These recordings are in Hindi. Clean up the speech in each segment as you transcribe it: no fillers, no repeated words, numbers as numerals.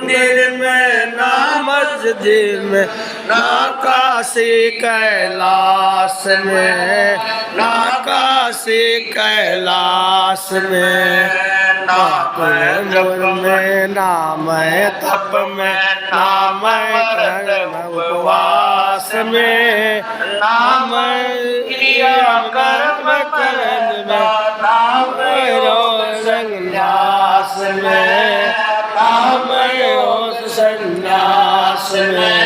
मंदिर में ना मस्जिद में ना काशी कैलाश में, ना काशी कैलाश में, ना जप में ना मैं तप में, ना मैं उपवास में, ना मैं क्रिया कर्म में, ना मैं संन्यास में, ना मैं संन्यास में,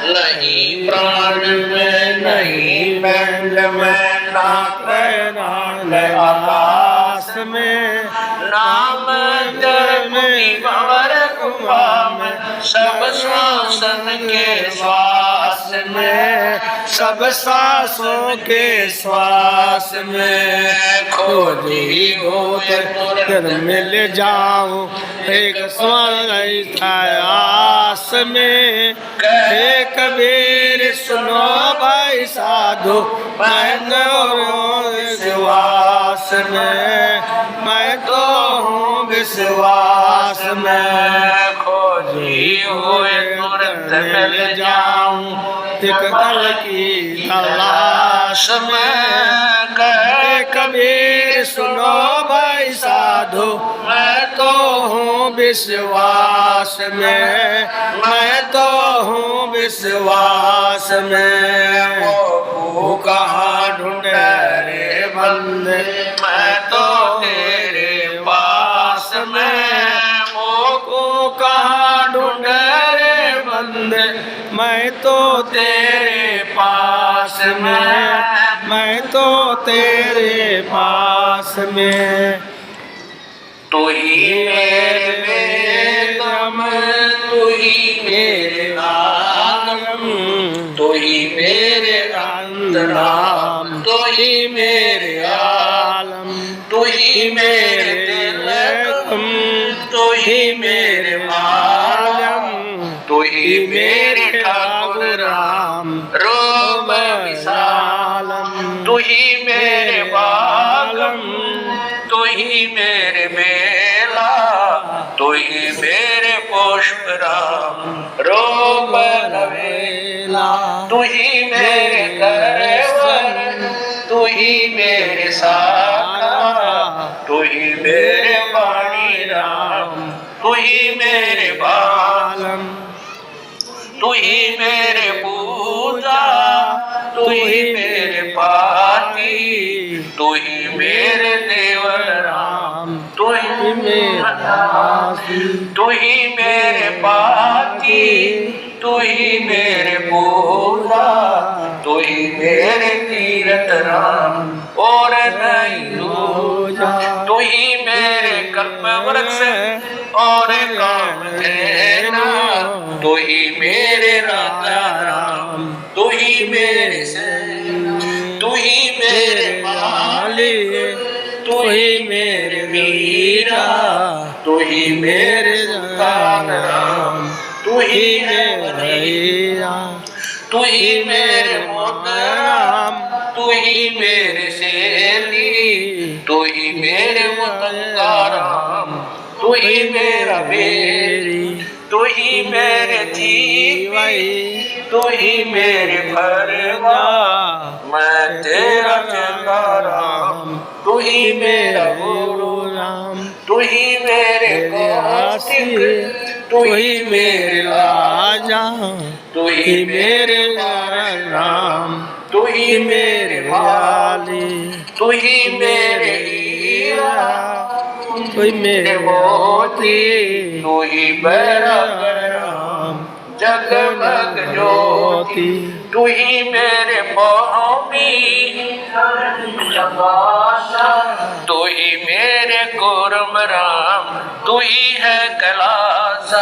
नहीं प्राण में नहीं बैंड में, ना आकाश में, नाम में भंवर गुफा में, सब श्वासन के श्वास में, सब सांसों के श्वास में, खोजी गोतर मिल जाऊं एक स्वर आस में। कहे कबीर सुनो भाई साधु मैं विश्वास में, मैं तो हूँ विश्वास में, खोजी हुए तुरंत मिल जाऊं तिकदल की तलाश में। कहे कबीर सुनो भाई साधु मैं तो हूँ विश्वास में, मैं तो हूँ विश्वास में। वो कहाँ ढूंढे रे बंदे मैं तो तेरे पास में, वो कहाँ ढूंढे रे बंदे मैं तो तेरे पास में, मैं तो तेरे पास में। तू ही मेरे दम, तू ही मेरे आलम, तू ही मेरे अंतराम, तू ही मेरे आलम, तू ही मेरे दिलकम, तू ही मेरे आलम, तू ही मेरे ठाकुर राम रोम विशालम, तू ही मेरे बालम, तू ही मेरे बेला, तू ही मेरे पुष्प राम रोम नवेला, तू ही मेरे कैवन, तू ही मेरे साका, तू ही मेरे वाणी राम, तू ही मेरे बालम, तू ही मेरे पूजा, तू ही मेरे पाती, तू ही मेरे देवर राम, तू ही मेरा दासी, तू ही मेरे पाती, तू ही मेरे पूजा, तू ही मेरे तीरथ राम और नहीं दूजा, तू ही मेरे कल्प वृक्ष और काम देना, तू ही मेरे राजा राम, तू ही मेरे सेना, तू ही मेरे मालिक, तू ही मेरे वीरा, तू ही मेरे राम, तू ही मेरे हीरा, तू ही मेरे मोहतराम, तू ही मेरे शेरी, तू ही मेरे मुतंगाराम, तू ही मेरा बेरी, तू ही मेरे जीवाई, तू ही मेरे फरगा, मैं तेरा चंगा राम, तू ही मेरा गुरु राम, तू ही मेरे कौशिक, तू ही मेरे राजा, तू ही मेरे राम, तू ही मेरे वाली, तू ही मेरे हीरा, तू ही मेरे मोती, तू ही मेरा राम जगमग ज्योति, तू ही मेरे मोहमी, तू ही मेरे कुर्म राम, तू ही है कैलाश,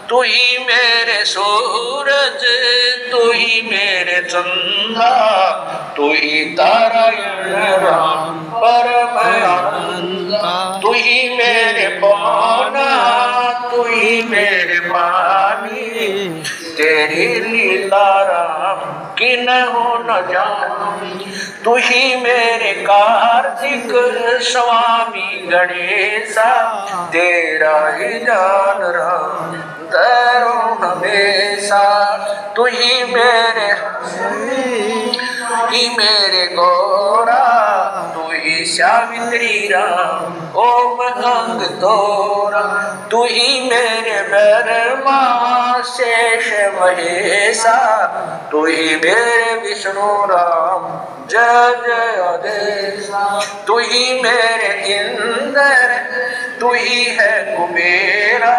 तू ही मेरे सूरज, तू ही मेरे चंदा, तू ही तारा राम परम आनंदा, तू ही मेरे पौना, तू ही मेरे पानी, तेरी लीला राम कि न हो न जान, तू ही मेरे कार्तिक स्वामी गणेशा, तेरा ही जान राम तू ही मेरे गौरा, तू ही सावित्री राम ओम अंग तोरा, तू ही मेरे ब्रह्मा शेष महेशा, तू ही मेरे विष्णु राम जय जय अधेशा, तू ही मेरे इंद्र, तू ही है कुबेरा,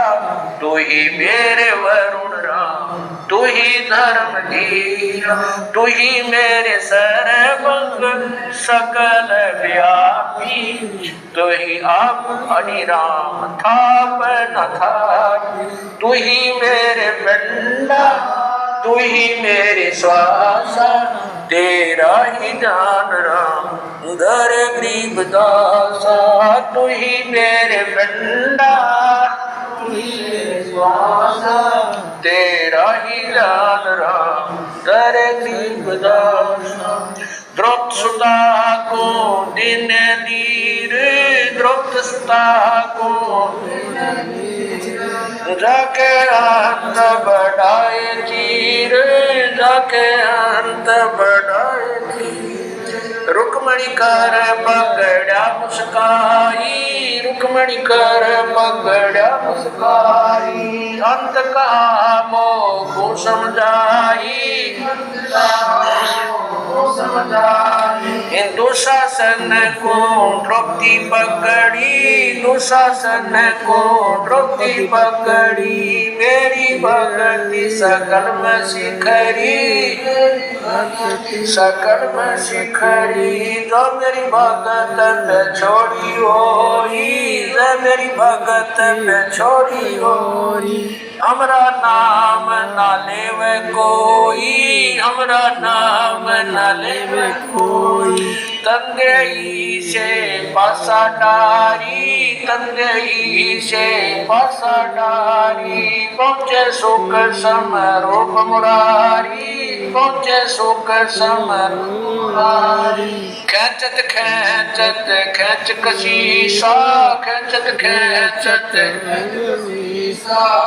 तू ही मेरे वरुण राम, तू ही धर्म धीरा, तू ही मेरे सर्वंग सकल व्यापी, तू ही आप हरि राम थाप न थाप, तू ही मेरे पिंडा, तू ही मेरे श्वासा, तेरा ही जान राम उधर गरीब दासा, तू ही मेरे पिंडा, तू ही मेरे श्वासा, तेरा ही जान राम उधर गरीब दासा। द्रौपद सुता को दिन नीर, द्रौपद सुता को जाके अंत बढ़ाए चीर, जाके अंत बढ़ाए चीर, रुक्मणी कर पकड़ा मुस्काई, रुक्मणी कर पकड़ा मुस्काई, अंत कहा मोह को समझाई, दुशासन को द्रौपदी पकड़ी, दुशासन को द्रौपदी पकड़ी, मेरी भक्ति सकल में शिखरी, सकल में शिखरी, जो मेरी भगत पे छोड़ी होई, जो मेरी भगत पे छोड़ी होई, हमरा नाम ना लेवे कोई, हमरा नाम ना लेवे कोई, तंगई से पासा डारी, तंगई से पासा डारी, पहुँचे सुख समरूप मुरारी, पहुँचे सुख समरूप मुरारी, खेचत खेचत खेच कशीसा, खेचत खेचत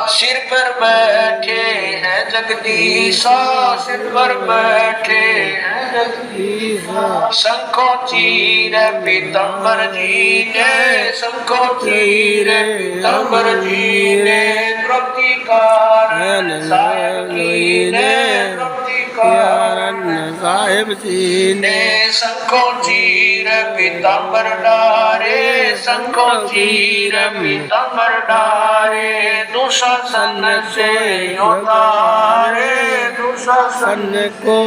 सिर पर बैठे हैं जगदीशा, सिर पर बैठे हैं जगदीशा, शंखो चीर पीतंबर जी ने, शंखो चीर पीतंबर जी ने, द्रौपदी कारण साहिब जी ने, द्रौपदी कारण साहिब जी ने, शंखो चीर पीतंबर डारे, शंखो चीर पीतंबर डारे, दुशासन से उतारे, दुशासन को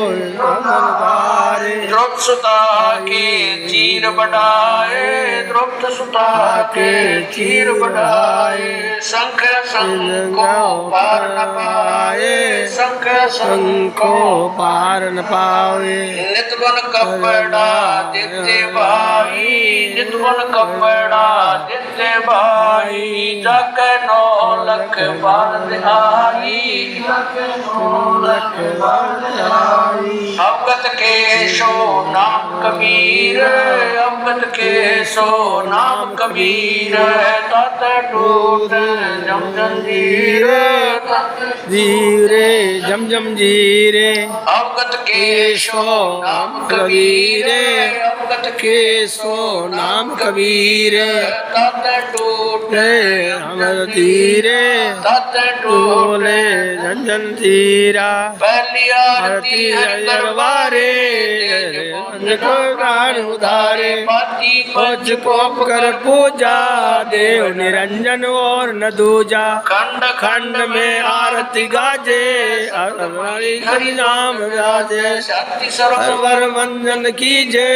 उतारे, द्रौपद सुता के चीर बढ़ाए, द्रौपद सुता के चीर बढ़ाए, शंख शंको पार न पाए, शंख शंको पार न पाए, नितवन कपड़ा देते भाई, नितवन कपड़ा देते भाई, जाके 9 लख बांध आई, अवगत के सो नाम कबीर, अवगत के सो नाम कबीर, तात टूट जम जंजीर, धीरे जम जम जीरे, अवगत के सो नाम कबीर, अवगत के सो नाम कबीर, तात टूट हमर धीरे, तात टूले झंझन धीरा, पहली आरती दरबारे को प्राण उधारे, खोज कोप कर पूजा, देव निरंजन और न दूजा, खंड खंड में आरती गाजे, हरि नाम गाजे, सरवर वंदन कीजे,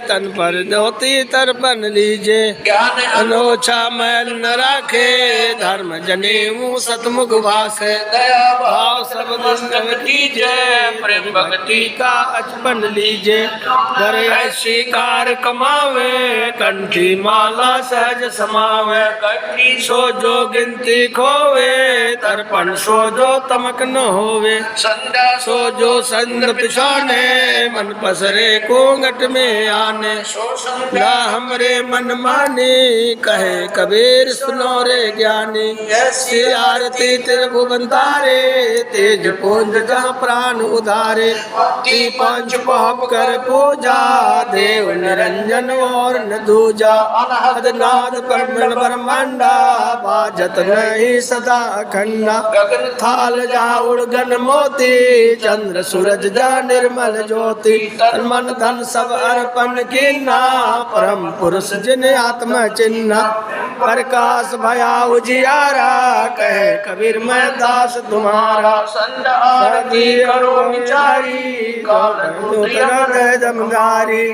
तन पर धोती तर्पण लीजे, ज्ञान अनोछा मैल न राखे, धर्म जनेऊ सतमुख भाषे, दया भाव सब दुष्ट कीजे, प्रेम भक्ति का अचपन लीजे, घर ऐसी कार कमावे, कंठी माला सहज समावे, कटी सो जो गिनती खोवे, होवे, तर्पण सो जो तमक न होवे, सो जो संग पिछाने, मन पसरे कोंगट में आने, ना हमरे मन माने, कहे कबीर सुनो रे ज्ञानी, ऐसी आरती त्रिभुवन तारे, तेज पुंज जहाँ प्राण उधारे, पांच पाप कर पूजा, देव निरंजन और न दूजा, अनहद नाद परमण ब्रह्मांडा, बाजत नहीं सदा अखंडा, गगन थाल जा उड़गन मोती, चंद्र सूरज जा निर्मल ज्योति, तन मन धन सब अर्पण कीना, परम पुरुष जिन आत्मा चिन्हा, प्रकाश भया उजियारा, कहे कबीर मैं दास तुम्हारा, संत आरती करो विचारी, जमदारी,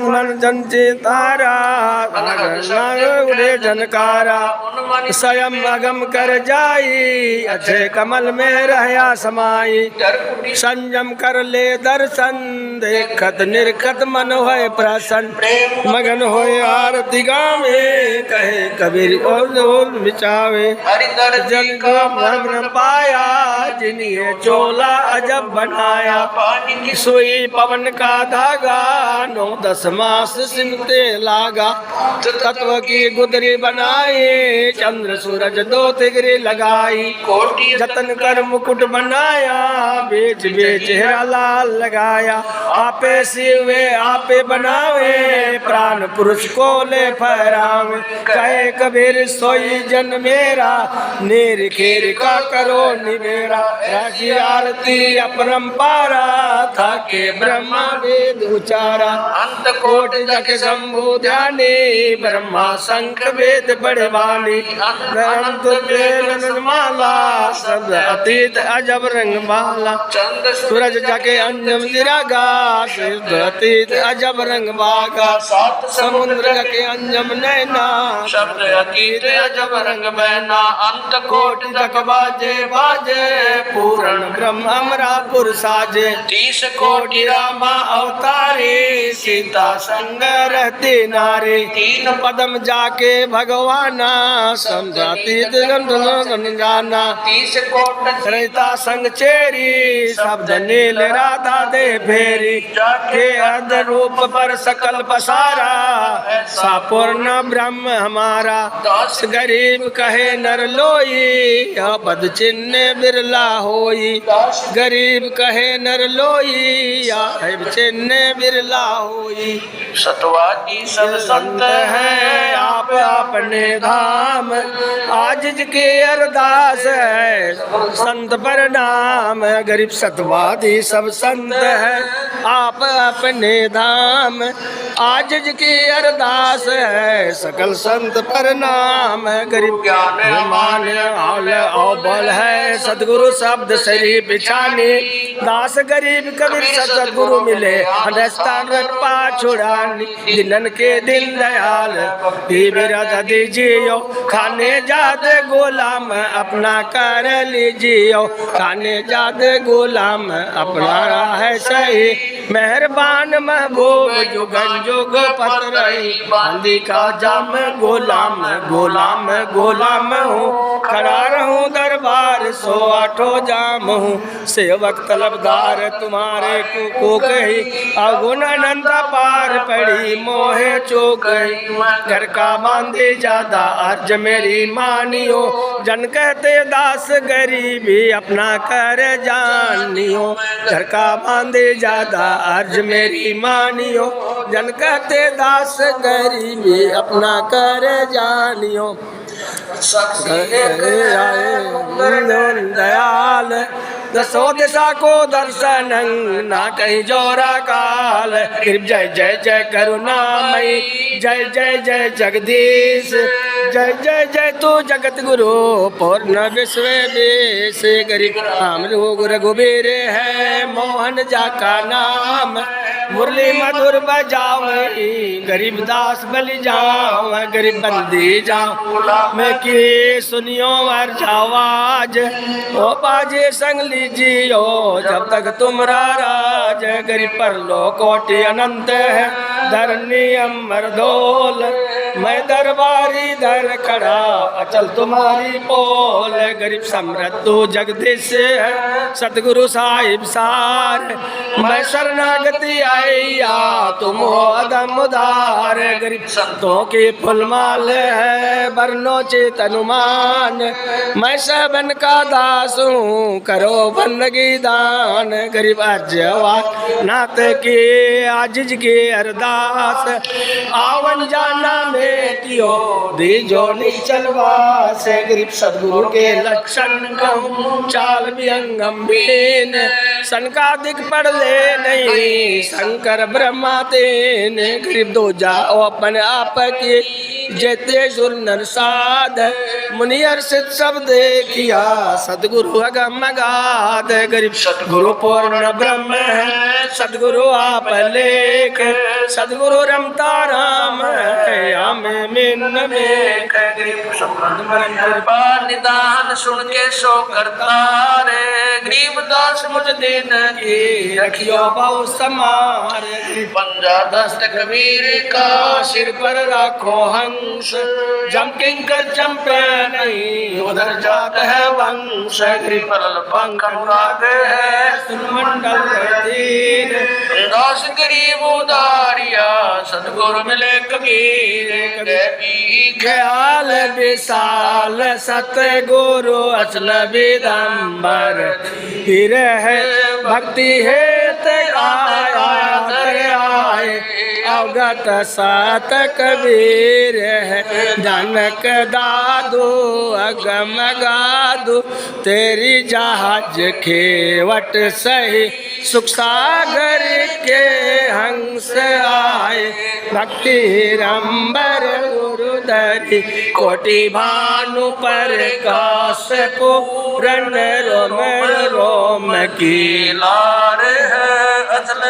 मन जन चितारा, उड़े जनकारा, स्वयं अगम कर जाई, अच्छे कमल में रहया समाई, संयम कर ले दर्शन, देखत निरखत मन होए प्रसन्न, मगन होए आरती गावे, कहे कबीर और बिचावे, जन का मन पाया, जिन्हें चोला अजब बनाया, सोई पवन का धागा, 9-10 मास सिमते लागा, तत्व की गुदरी बनाई, चंद्र सूरज 2 तिगरी लगाई, जतन कर मुकुट बनाया, बेच बेच हेरा लाल लगाया, आपे सिवे आपे बनावे, प्राण पुरुष को ले फहरावे, कहे कबीर सोई जन मेरा, नीर खेर का करो निवेरा, राशि आरती अपरंपारा, था के ब्रह्मा वेद उचारा, अंत कोट जग शंभु ध्यानी, ब्रह्मा शंख वेद बड़वानी, अनंत प्रेम माला, शब्द अतीत अजब रंग माला, चंद सूरज जके अंजम निरागा, सिद्ध अतीत अजब रंग बागा, 7 समुद्र के अंजम नैना, शब्द अतीत अजब रंग बैना, अंत कोट जग बाजे बाजे, पूर्ण ब्रह्म अमरापुर साजे, 30 कोटि रामा अवतारे, सीता संग रहते नारे, 3 पदम जाके भगवाना, समझातीत जाना, 30 कोट रहिता संग चेरी, शब्द नील राधा दे फेरी, के अर्ध रूप पर सकल पसारा, सापूर्ण ब्रह्म हमारा, 10 गरीब कहे नर लोई, पद चिन्ह बिरला होई, गरीब कहे नर लोई, चिन्ह बिरला होई, सतवादी सब संत है, आप अपने धाम, आज के अरदास है, संत पर नाम, गरीब सतवादी सब संत है, आप अपने धाम, आज की अरदास है, सकल संत पर नाम, गरीब ज्ञान मान और बल है, सदगुरु शब्द शरीर बिछाने, दास गरीब कबीर सतगुरु मिले, स्थान पा छुड़ानी, दिनन के दिन दयाल, बिरद दीजियो, खाने जाते गुलाम अपना कर लीजियो, खाने जाते गुलाम अपना है सही, मेहरबान महबूब जुगन जुग पत रही, बांदी का जाम गुलाम गुलाम गुलाम हूँ, खड़ा रहूँ दरबार 108 जाम हूँ, सेवक तलबदार तुम्हारे को कही, अगुण अनंत पार पड़ी मोहे चूक, घर का बांधे ज्यादा अर्ज मेरी मानियो, जन कहते दास गरीबी अपना कर जानियो, घर का बांधे ज्यादा अर्ज मेरी मानियो, जन कहते दास गरीबी अपना कर जानियो, दयाल दसो दिशा को दर्शन ना कहीं जोरा काल, जय जय जय करुणामयी, जय जय जय जगदीश, जय जय जय तू जगत गुरु पूर्ण विश्व देश, गरीब राम रघुबीर है मोहन जा का नाम, मुरली मधुर बजाओ गरीब दास बलि जाओ, गरीब बंदी जाओ मैं की सुनियो वर आवाज, ओ बाजे संग लीजियो जब तक तुमरा राज, गरीब पर लो कोटि अनंत है धरनी अमर धोल, मैं दरबारी दर खड़ा अचल तुम्हारी पोल। गरीब समृद्धो जगदीश है सतगुरु साहिब सार। मैं शरणागति आईया तुम हो अदम उदार। गरीब संतों की फुलमाल है बरनो चित अनुमान। मैं सबन का दास हूँ करो बंदगी दान। गरीब अजवा नात की आजिज की अरदास। आवन जाना में कियो दीजो निचलवास। गरीब सदगुरु के लक्षण कहूँ चाल विहंगम बीन। संकादिक पढ़ ले नहीं शंकर ब्रह्मा तेन। गरीब दो जाओ अपने आप की जेते सुर नर साध। मुनि अर्षित सब देखिया सदगुरु अगम अगाध। गरीब सदगुरु पूर्ण ब्रह्म है सदगुरु आप लेख। सदगुरु रमता राम है हमें मिन में। कृपा निदान सुन के सो करता रे। गरीब दास मुझ दिन की रखियो बहु समारे। पंजा दस्त कबीर का सिर पर राखो हंस। जम किंकर चंपे नहीं उधर जात है वंश। गरीब पंख अनुराग है सुरमंडल तीर। दास गरीब उदारिया सदगुरु मिले कबीर। ख्याल विशाल सतगुरु अचल विदंबर। फिर है भक्ति हेत आया आए अवगत सात कबीर है। जनक दादू अगम गादू तेरी जहाज खेवट सही। सुख सागर के हंस आए भक्ति रंबर गुरुधरी। कोटि भानु पर काश पूरन रोम रोम की लार है। अचल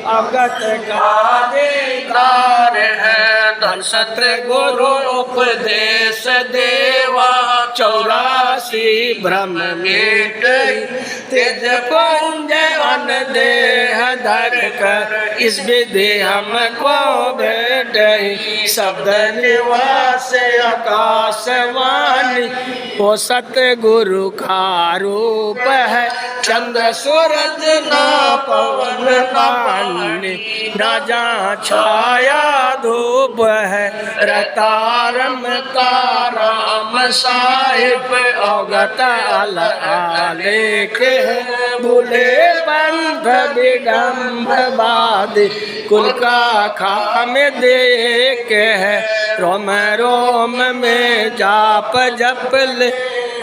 अवगत का देदार है। धन सतगुरु उपदेश देवा 84 ब्रह्म में तेज पुंज अन देह धर कर इस विधि हमको भेटे। शब्द निवास आकाशवाणी वो सतगुरु का रूप है। चंद्र सूरज ना पवन पानी ना जहाँ छाया धूप है। रतारम ताराम साहिब अवगत आलेख है। भूले पंथ विडम्ब बादी कुल का खाम देख है। रोम रोम में जाप जप ले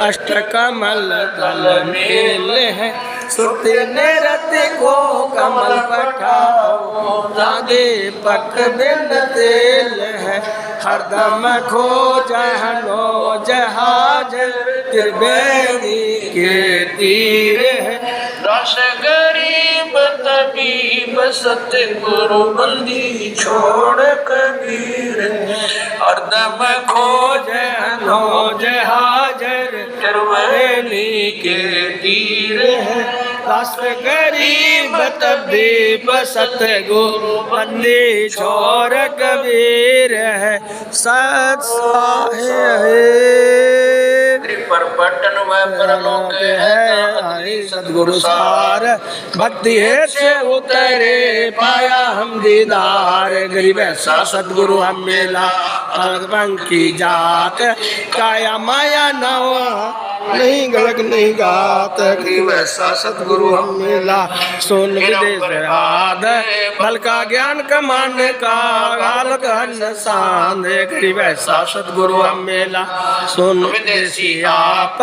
अष्ट कमल दल मेल है। सुरति निरति को कमल पठाओ राधे पक बिन तेल है। हरदम खो जहनो जहाज त्रिवेणी के तीर है। रस गरीब तबीब सतगुरु बंदी छोड़ कबीर है। हरदम खो जहनो जहाज त्रिवेणी के तीर है। रस गरीब तबीब सतगुरु बंदी छोड़ कबीर है। सत पर पटन व परलोक है। सदगुरु सार भक्ति है से उतरे पाया हम दीदार। गरीब ऐसा सदगुरु हम मिला अलग की जात। काया माया नवा नहीं गलत नहीं गात। गरीब ऐसा सदगुरु हम मिला सुन विदेश आद। फल का ज्ञान कमान का गाल घन सांद। गरीब ऐसा सदगुरु हम मिला सुन विदेशी आप।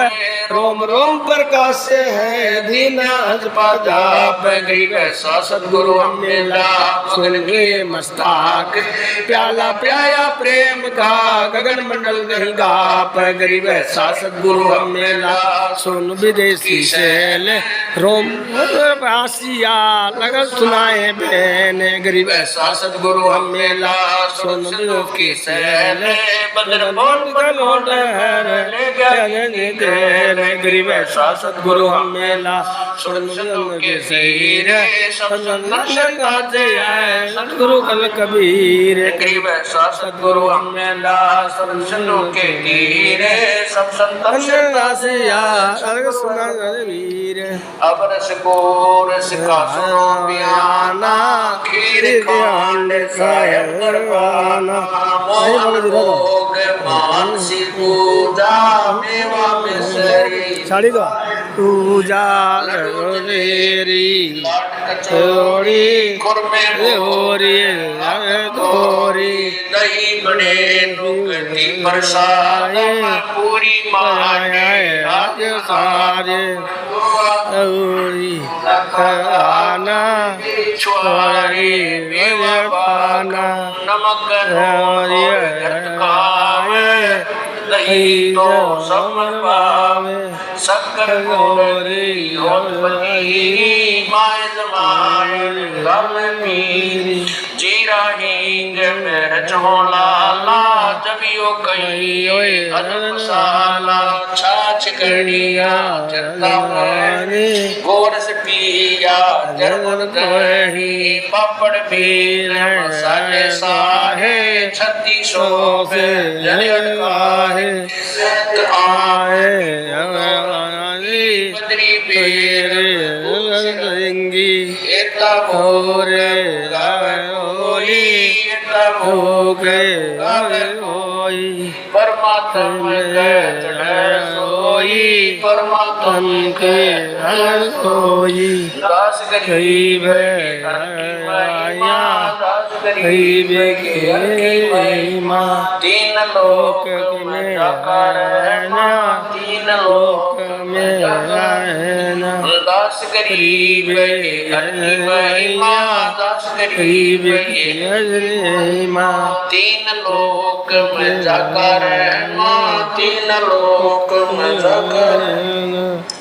रोम रोम प्रकाश है दीना जाप। गरीब ऐसा सदगुरु हम मिला सुन वे मस्ताक। प्याला प्याया प्रेम का गगन मंडल नहीं गाप। गरीब ऐसा सदगुरु हम मिला सुन विदेशी शैल रोम आसिया लगन सुनाए बहने गरीब ऐसा सदगुरु हम मेला सुन की सैल बदर बोल गरीब ऐसा सदगुरु हम मेला सुन के सहीर सदगुरु कल कबीर गरीब ऐसा सदगुरु हम मेला सुन के हीरे सब संतन सुना वीर अब रस को रस का सुनो बयाना खीर खांड साहेब दरबाना भोग मानसी पूजा मेवा मिसरी साड़ी का पूजा तेरी कचौड़ी खुरमे गोरी गोरी दही बड़े दुगती बरसाए पूरी माए आज सारे आना छोरी पाना नमक दही तो समर्पावे शक्कर गोरी माए जमाए गम मीरी जीरा हींग मिर्च होला ला जबियो कई अदब मसाला छाछ कड़िया जरता माने गोरस पिया जरवन दही पापड़ पीर साले साहे 3600 से जरियत काहे आए बदरी पीर देंगी एता भोरे होली एता भोगे होई परमात्मा होई परमात्मा के होई दास गरीब आया गरीब के माँ तीन लोक में रहना तीन लोक में रहना दास गरीब माँ दास गरीब के माँ तीन लोक में जाकर माँ तीन लोक में जाकर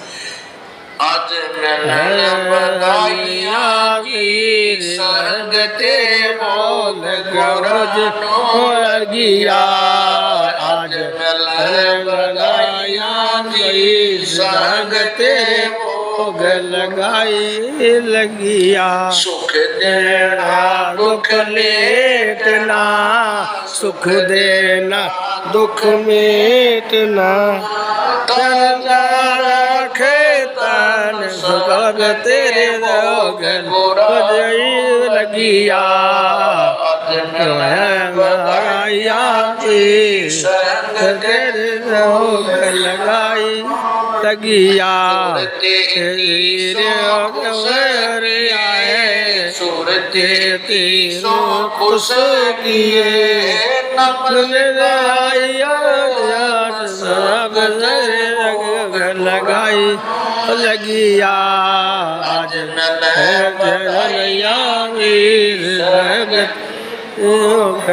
आज मिलन बधाइया वीर सर्ग तेरे बोल गरज गया आज मिलन बधाइया वीर सर्ग तेरे भोग लगाई लगिया सुख देना दुख लेटना सुख देना दुख मेटना खेतन सुख तेरे रोग लगिया संग तेरे रोग लगाई लगिया तेरे आए सूरते तीनों खुश किए सब लगाई लगिया आज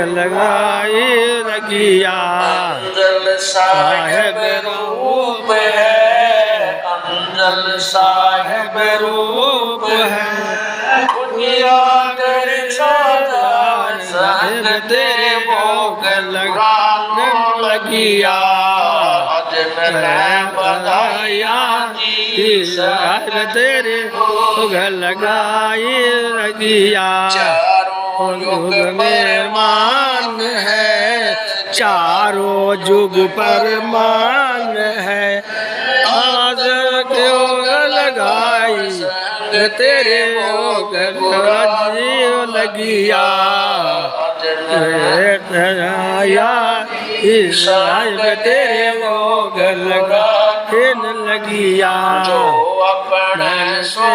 लगाई लगिया अंजल साहेब रूप है अंजल साहेब रूप है खुदिया कर साहेब तेरे भोग लगाने लगिया आज मैं बधाइया साहेब तेरे भोग लगाई लगिया चारों युग में मान है चारों युग पर मान है आज क्यों लगाई तेरे भोग लगिया साहिब तेरे भोग लगा लगिया जो अपना सो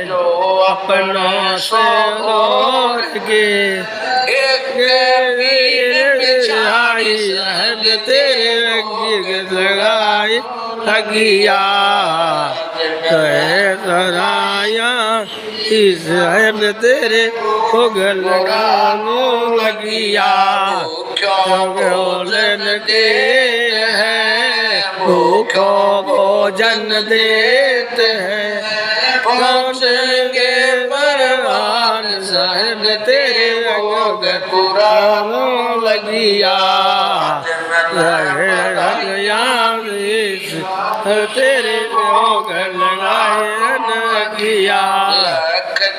जो अपना सो के साहिब तेरे लगाई लगिया सराया साहिब तेरे भोग लगाने लगिया बोलन के है भूखों भोजन देते हैं, पहुँचेंगे परवान साहिब तेरे अंग पुरानों लगिया। तेरे अंग लगाए लगिया।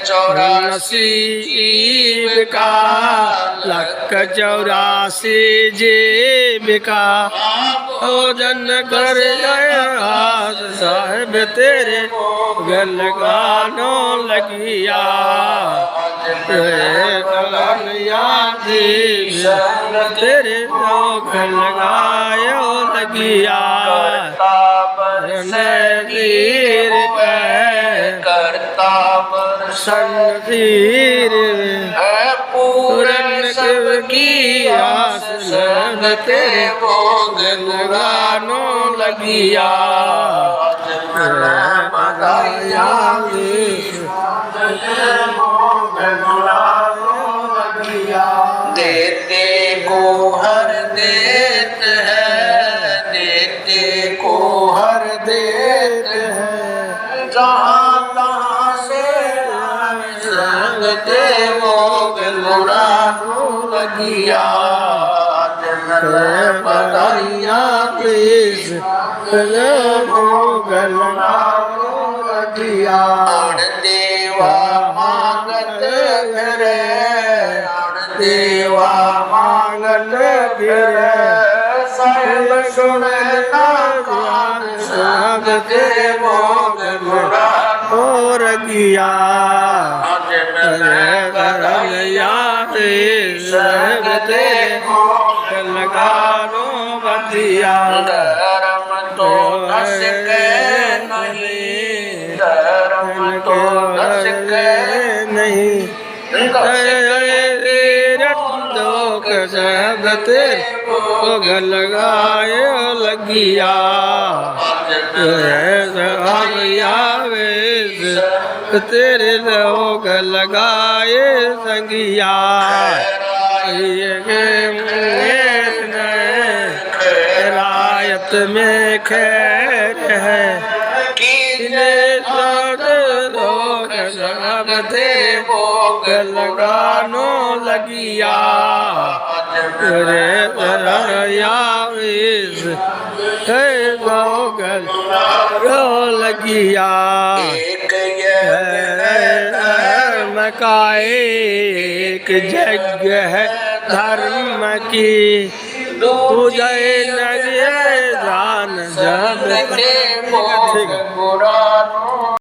84 जीविका, 184 जीविका, भोजन कर साहिब तेरे गल गानों लगिया। तेरे गल गायो लगिया। नज़ीर करता संधीर पूरन की आस लब तेरे गल गानों लगिया। देते को हर देत है, देते को हर देत है, जहाँ तहाँ से लगते वो गलुरानों लगिया। बदलिया प्लीज गलुरानों लगिया। देवा मांगत घरे, देवा मांगत फिरे, साहिब सुनना सब तेरे मोगन हो रगिया। सब तेरे मोगन गानों बदिया। धर्म तो नसके नहीं, धर्म तो नसके नहीं, सब तेरे गल गाए लगिया। तेरे लोग लगाए संगिया। रायत में खैर है, लोग सब तेरे भोग लगानों लगिया। गल लगिया। का एक जग है धर्म की, तुझे लगे जान जब